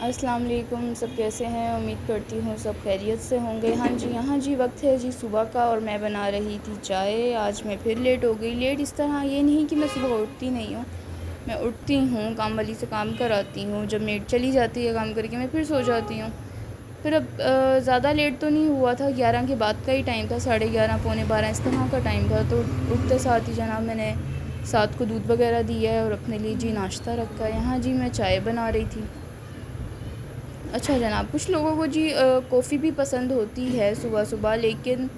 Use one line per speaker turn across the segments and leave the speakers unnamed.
अस्सलाम वालेकुम। सब कैसे हैं? उम्मीद करती हूँ सब खैरियत से होंगे। हाँ जी, यहाँ जी वक्त है जी सुबह का और मैं बना रही थी चाय। आज मैं फिर लेट हो गई। लेट इस तरह ये नहीं कि मैं सुबह उठती नहीं हूँ, मैं उठती हूँ, काम वाली से काम कराती हूँ। जब मेड चली जाती है काम करके मैं फिर सो जाती हूँ। फिर अब ज़्यादा लेट तो नहीं हुआ था, 11 के बाद का ही टाइम था, 11:30 पौने 12 इस तरह का टाइम था। तो उठते साथ ही जनाब मैंने साथ को दूध वगैरह दिया है और अपने लिए जी नाश्ता रखा है। यहाँ जी मैं चाय बना रही थी। अच्छा जनाब, कुछ लोगों को जी कॉफ़ी भी पसंद होती है सुबह सुबह, लेकिन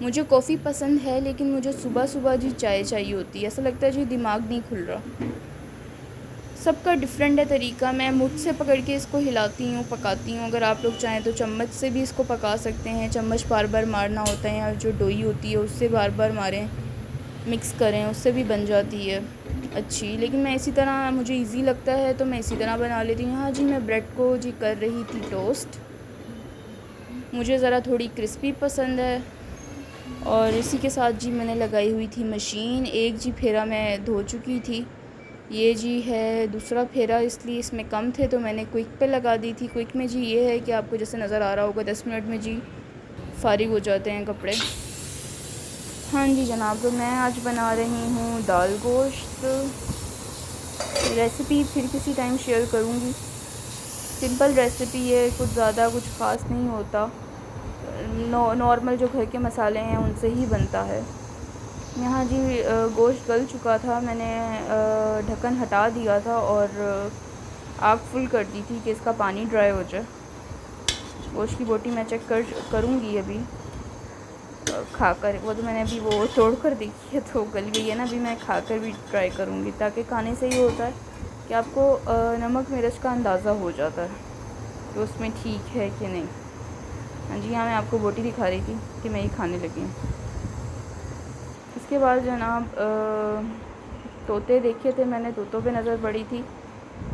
मुझे कॉफ़ी पसंद है, लेकिन मुझे सुबह सुबह जी चाय चाहिए होती है। ऐसा लगता है जी दिमाग नहीं खुल रहा। सबका डिफरेंट है तरीका। मैं मुठ से पकड़ के इसको हिलाती हूँ, पकाती हूँ। अगर आप लोग चाहें तो चम्मच से भी इसको पका सकते हैं। चम्मच बार बार मारना होता है, या जो डोई होती है उससे बार बार मारें, मिक्स करें, उससे भी बन जाती है अच्छी। लेकिन मैं इसी तरह, मुझे इजी लगता है तो मैं इसी तरह बना लेती हूँ। हाँ जी, मैं ब्रेड को जी कर रही थी टोस्ट। मुझे ज़रा थोड़ी क्रिस्पी पसंद है। और इसी के साथ जी मैंने लगाई हुई थी मशीन। एक जी फेरा मैं धो चुकी थी, ये जी है दूसरा फेरा, इसलिए इसमें कम थे तो मैंने क्विक पे लगा दी थी। क्विक में जी ये है कि आपको जैसे नज़र आ रहा होगा 10 मिनट में जी फारिग हो जाते हैं कपड़े। हाँ जी जनाब, तो मैं आज बना रही हूँ दाल गोश्त। रेसिपी फिर किसी टाइम शेयर करूँगी। सिंपल रेसिपी है, कुछ ज़्यादा कुछ ख़ास नहीं होता। नॉर्मल जो घर के मसाले हैं उनसे ही बनता है। यहाँ जी गोश्त गल चुका था, मैंने ढक्कन हटा दिया था और आग फुल कर दी थी कि इसका पानी ड्राई हो जाए। गोश्त की बोटी मैं चेक करूँगी अभी खा कर। वो तो मैंने अभी वो तोड़ कर देखी है तो गल गई है ना। अभी मैं खा कर भी ट्राई करूँगी, ताकि खाने से ये होता है कि आपको नमक मिर्च का अंदाज़ा हो जाता है कि उसमें ठीक है कि नहीं। हाँ जी, यहाँ मैं आपको बोटी दिखा रही थी कि मैं ये खाने लगी हूँ। इसके बाद जनाब तोते देखे थे मैंने, तोतों पे नज़र पड़ी थी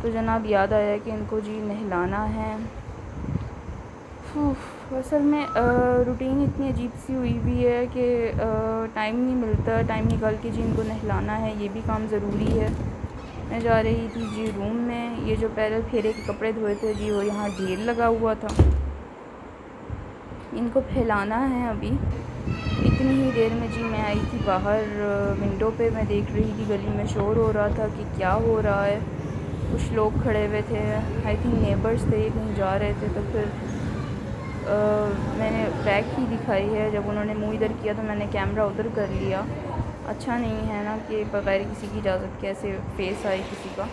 तो जनाब याद आया कि इनको जी नहलाना है। असल में रूटीन इतनी अजीब सी हुई हुई है कि टाइम नहीं मिलता। टाइम निकाल के जी इनको नहलाना है, ये भी काम ज़रूरी है। मैं जा रही थी जी रूम में। ये जो पहले फेरे के कपड़े धोए थे जी, वो यहाँ ढेर लगा हुआ था, इनको फैलाना है अभी। इतनी ही देर में जी मैं आई थी बाहर, विंडो पे मैं देख रही थी गली में शोर हो रहा था कि क्या हो रहा है। कुछ लोग खड़े हुए थे, आई थिंक नेबर्स थे, कहीं जा रहे थे। तो फिर मैंने बैक ही दिखाई है। जब उन्होंने मुँह इधर किया तो मैंने कैमरा उधर कर लिया। अच्छा नहीं है ना कि बग़ैर किसी की इजाज़त के ऐसे फेस आए किसी का।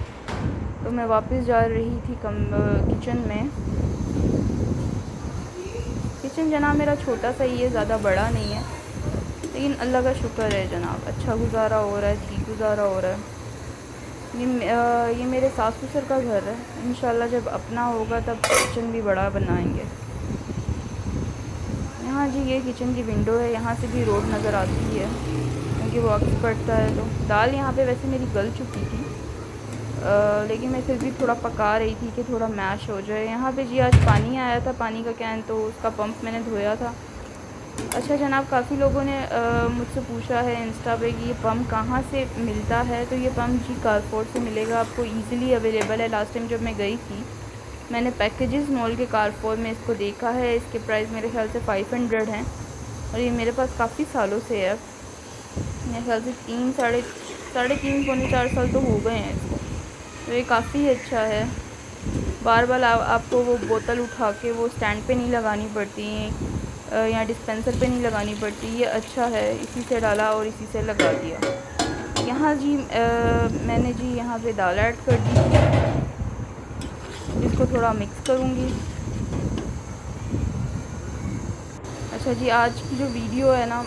तो मैं वापस जा रही थी किचन में। किचन जनाब मेरा छोटा सा ही है, ज़्यादा बड़ा नहीं है, लेकिन अल्लाह का शुक्र है जनाब, अच्छा गुजारा हो रहा है, ठीक गुजारा हो रहा है। ये मेरे सास ससुर का घर है। इंशाल्लाह जब अपना होगा तब किचन भी बड़ा बनाएंगे। यहाँ जी ये किचन की विंडो है, यहाँ से भी रोड नज़र आती है क्योंकि वो अक्स पड़ता है। तो दाल यहाँ पे वैसे मेरी गल चुकी थी, लेकिन मैं फिर भी थोड़ा पका रही थी कि थोड़ा मैश हो जाए। यहाँ पे जी आज पानी आया था, पानी का कैन, तो उसका पंप मैंने धोया था। अच्छा जनाब, काफ़ी लोगों ने मुझसे पूछा है इंस्टा पे कि ये पम्प कहाँ से मिलता है। तो ये पम्प जी कारपोर्ट से मिलेगा, आपको इजीली अवेलेबल है। लास्ट टाइम जब मैं गई थी मैंने पैकेजेस मॉल के कारपोर्ट में इसको देखा है। इसके प्राइस मेरे ख्याल से 500 हैं और ये मेरे पास काफ़ी सालों से है। मेरे ख्याल से 3 साढ़े 3 पौने 4 साल तो हो गए हैं इसको। तो ये काफ़ी अच्छा है। बार बार आपको वो बोतल उठा के वो स्टैंड पे नहीं लगानी पड़ती, या डिस्पेंसर पे नहीं लगानी पड़ती। ये अच्छा है, इसी से डाला और इसी से लगा दिया। यहाँ जी मैंने जी यहाँ पे दाल ऐड कर दी, इसको थोड़ा मिक्स करूँगी। अच्छा जी, आज की जो वीडियो है ना,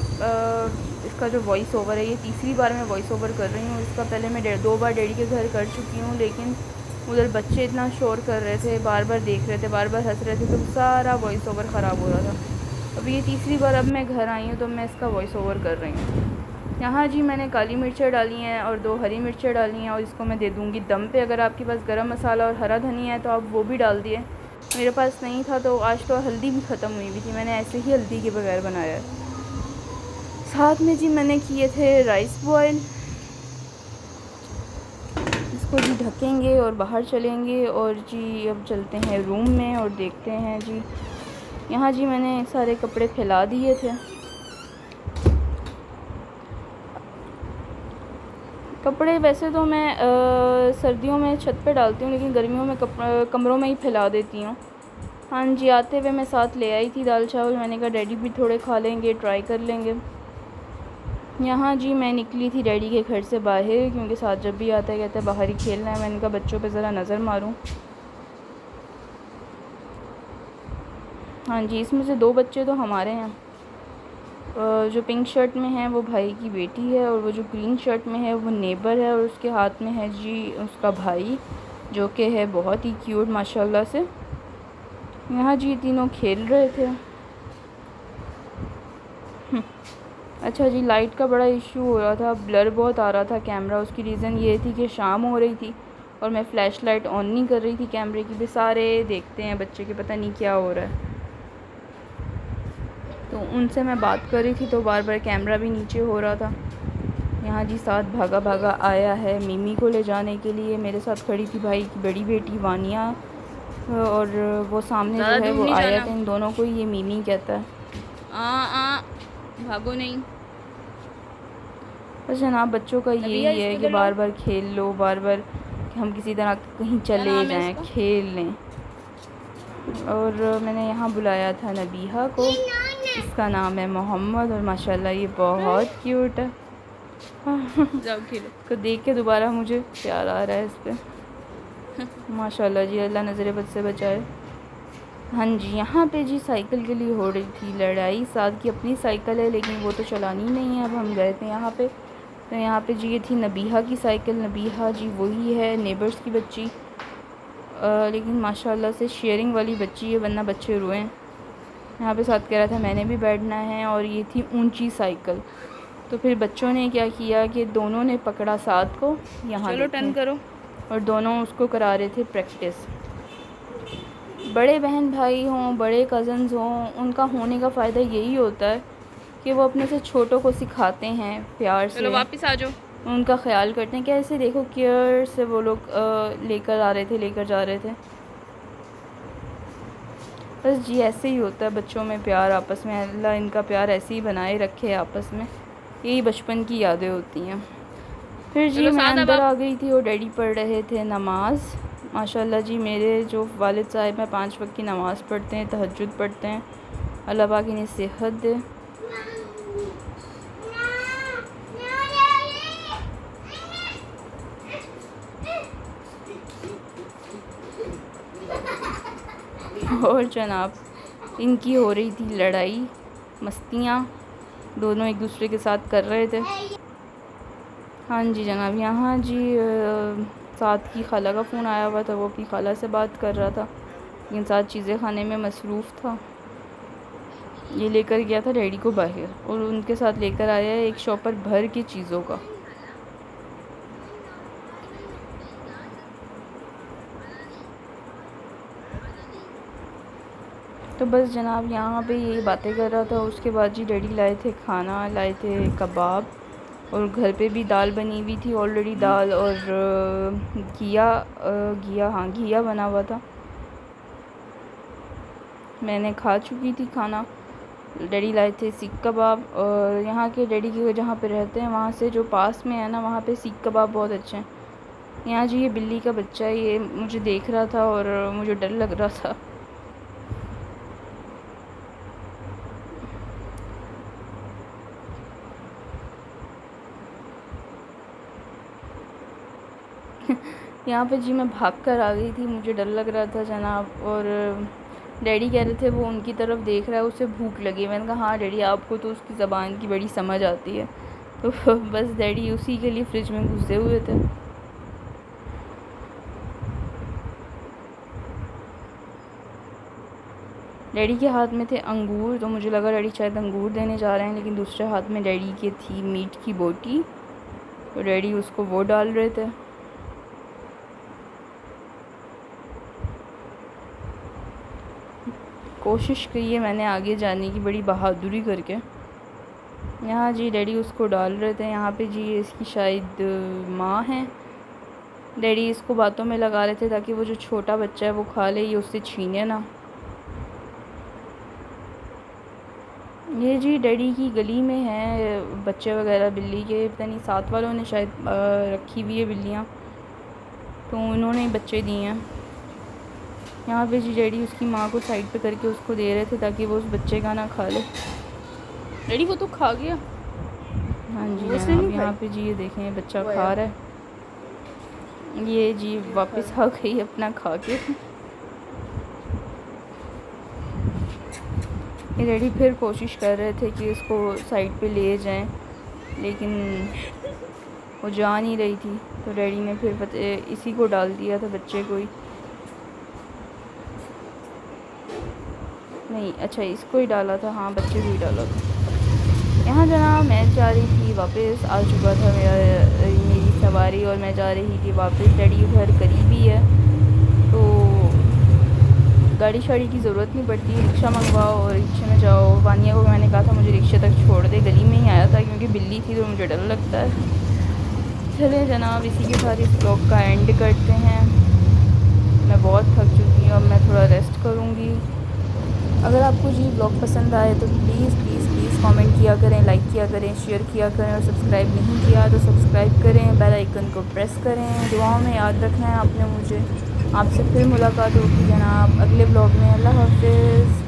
इसका जो वॉइस ओवर है, ये तीसरी बार मैं वॉइस ओवर कर रही हूँ। इसका पहले मैं 2 बार डैडी के घर कर चुकी हूँ, लेकिन उधर बच्चे इतना शोर कर रहे थे, बार बार देख रहे थे, बार बार हंस रहे थे, तो सारा वॉइस ओवर ख़राब हो रहा था। अब ये तीसरी बार अब मैं घर आई हूँ तो मैं इसका वॉइस ओवर कर रही हूँ। यहाँ जी मैंने काली मिर्चें डाली हैं और 2 हरी मिर्चें डाली हैं और इसको मैं दे दूँगी दम पे। अगर आपके पास गरम मसाला और हरा धनिया है तो आप वो भी डाल दिए। मेरे पास नहीं था तो आज तो हल्दी भी ख़त्म हुई हुई थी, मैंने ऐसे ही हल्दी के बगैर बनाया है। साथ में जी मैंने किए थे राइस बॉयल। इसको जी ढकेंगे और बाहर चलेंगे। और जी अब चलते हैं रूम में और देखते हैं जी। यहाँ जी मैंने सारे कपड़े फैला दिए थे। कपड़े वैसे तो मैं सर्दियों में छत पे डालती हूँ, लेकिन गर्मियों में कमरों में ही फैला देती हूँ। हाँ जी, आते हुए मैं साथ ले आई थी दाल चावल। मैंने कहा डैडी भी थोड़े खा लेंगे, ट्राई कर लेंगे। यहाँ जी मैं निकली थी डैडी के घर से बाहर, क्योंकि साथ जब भी आता है कहता है बाहर ही खेलना है। मैंने कहा बच्चों पे ज़रा नज़र मारूं। हाँ जी, इसमें से 2 बच्चे तो हमारे हैं। जो पिंक शर्ट में है वो भाई की बेटी है, और वो जो ग्रीन शर्ट में है वो नेबर है, और उसके हाथ में है जी उसका भाई, जो कि है बहुत ही क्यूट माशाल्लाह से। यहाँ जी तीनों खेल रहे थे। अच्छा जी, लाइट का बड़ा इशू हो रहा था, ब्लर बहुत आ रहा था कैमरा। उसकी रीज़न ये थी कि शाम हो रही थी और मैं फ़्लैश लाइट ऑन नहीं कर रही थी कैमरे की भी। सारे देखते हैं बच्चे के, पता नहीं क्या हो रहा है। तो उनसे मैं बात कर रही थी तो बार बार कैमरा भी नीचे हो रहा था। यहाँ जी साथ भागा भागा आया है मिमी को ले जाने के लिए। मेरे साथ खड़ी थी भाई की बड़ी बेटी वानिया, और वो सामने जो है वो आया था। इन दोनों को ये मिमी कहता है। भागो नहीं। बस जनाब बच्चों का यही है कि बार बार खेल लो, बार बार कि हम किसी तरह कहीं चले जाएं, खेल लें। और मैंने यहाँ बुलाया था नबीहा को। इसका नाम है मोहम्मद, और माशाल्लाह ये बहुत क्यूट है। जाओ खेलो। को देख के दोबारा मुझे प्यार आ रहा है इस पर। माशाल्लाह जी, अल्लाह नज़र बद से बचाए। हाँ जी, यहाँ पे जी साइकिल के लिए हो रही थी लड़ाई। साथ की अपनी साइकिल है, लेकिन वो तो चलानी नहीं है। अब हम गए थे यहाँ पे, तो यहाँ पे जी ये थी नबीहा की साइकिल। नबीहा जी वही है नेबर्स की बच्ची, लेकिन माशाल्लाह से शेयरिंग वाली बच्ची है, वरना बच्चे रोएं। यहाँ पे साथ कह रहा था मैंने भी बैठना है, और ये थी ऊंची साइकिल। तो फिर बच्चों ने क्या किया कि दोनों ने पकड़ा साथ को, यहाँ चलो टर्न करो, और दोनों उसको करा रहे थे प्रैक्टिस। बड़े बहन भाई हों, बड़े कज़न्स हों, उनका होने का फ़ायदा यही होता है कि वो अपने से छोटों को सिखाते हैं प्यार से। चलो वापस आ जाओ। उनका ख्याल करते हैं। कैसे देखो केयर से वो लोग लेकर जा रहे थे। बस जी ऐसे ही होता है बच्चों में प्यार आपस में। अल्लाह इनका प्यार ऐसे ही बनाए रखे आपस में। यही बचपन की यादें होती हैं। फिर जी मैं अंदर आ गई थी और डैडी पढ़ रहे थे नमाज़। माशाल्लाह जी मेरे जो वालिद साहब हैं 5 वक्त की नमाज़ पढ़ते हैं, तहज्जुद पढ़ते हैं। अल्लाह पाक इन्हें सेहत दे। और जनाब इनकी हो रही थी लड़ाई, मस्तियाँ, दोनों एक दूसरे के साथ कर रहे थे। हाँ जी जनाब, यहाँ जी साथ की खाला का फ़ोन आया हुआ था, वो अपनी खाला से बात कर रहा था, लेकिन साथ चीज़ें खाने में मसरूफ़ था। ये लेकर गया था डैडी को बाहर, और उनके साथ लेकर आया है एक शॉपर भर की चीज़ों का। तो बस जनाब यहाँ पे ये बातें कर रहा था। उसके बाद जी डैडी लाए थे खाना, लाए थे कबाब, और घर पे भी दाल बनी हुई थी ऑलरेडी। दाल और घिया बना हुआ था। मैंने खा चुकी थी खाना। डैडी लाए थे सीख कबाब, और यहाँ के डैडी के जहाँ पे रहते हैं वहाँ से जो पास में है ना, वहाँ पे सीख कबाब बहुत अच्छे हैं। यहाँ जी ये बिल्ली का बच्चा है, ये मुझे देख रहा था और मुझे डर लग रहा था। यहाँ पे जी मैं भाग कर आ गई थी, मुझे डर लग रहा था जनाब। और डैडी कह रहे थे वो उनकी तरफ देख रहा है, उसे भूख लगी। मैंने कहा हाँ डैडी, आपको तो उसकी ज़बान की बड़ी समझ आती है। तो बस डैडी उसी के लिए फ्रिज में घुसे हुए थे। डैडी के हाथ में थे अंगूर, तो मुझे लगा डैडी शायद अंगूर देने जा रहे हैं, लेकिन दूसरे हाथ में डैडी के थी मीट की बोटी, तो डैडी उसको वो डाल रहे थे। कोशिश की है मैंने आगे जाने की बड़ी बहादुरी करके। यहाँ जी डैडी उसको डाल रहे थे। यहाँ पे जी इसकी शायद माँ है, डैडी इसको बातों में लगा रहे थे ताकि वो जो छोटा बच्चा है वो खा ले, ये उससे छीने ना। ये जी डैडी की गली में है बच्चे वगैरह बिल्ली के, पता नहीं साथ वालों ने शायद रखी हुई है बिल्लियाँ, तो उन्होंने ही बच्चे दिए हैं। यहाँ पे जी डैडी उसकी माँ को साइड पे करके उसको दे रहे थे ताकि वो उस बच्चे का ना खा ले।
डैडी वो तो खा गया।
हाँ जी, यहाँ पे जी ये देखें ये बच्चा खा रहा है। ये जी वापस आ गई अपना खा के। ये डैडी फिर कोशिश कर रहे थे कि इसको साइड पे ले जाएं, लेकिन वो जा नहीं रही थी, तो डैडी ने फिर इसी को डाल दिया था, बच्चे को ही। नहीं, अच्छा इसको ही डाला था, हाँ बच्चे को ही डाला था। यहाँ जनाब मैं जा रही थी वापस, आ चुका था मेरी सवारी और मैं जा रही थी वापस। डैडी घर करीब ही है तो गाड़ी शाड़ी की ज़रूरत नहीं पड़ती, रिक्शा मंगवाओ और रिक्शे में जाओ। वानिया को मैंने कहा था मुझे रिक्शे तक छोड़ दे, गली में ही आया था क्योंकि बिल्ली थी तो मुझे डर लगता है। चलें जनाब, इसी के साथ इस ब्लॉग का एंड करते हैं। मैं बहुत थक चुकी हूँ, अब मैं थोड़ा रेस्ट करूँगी। अगर आपको जी ब्लॉग पसंद आए तो प्लीज़ प्लीज़ प्लीज़ कमेंट किया करें, लाइक किया करें, शेयर किया करें और सब्सक्राइब नहीं किया तो सब्सक्राइब करें, बेल आइकन को प्रेस करें। दुआओं में याद रखना है आपने मुझे। आपसे फिर मुलाकात होगी जनाब अगले ब्लॉग में। अल्लाह हाफ़िज़।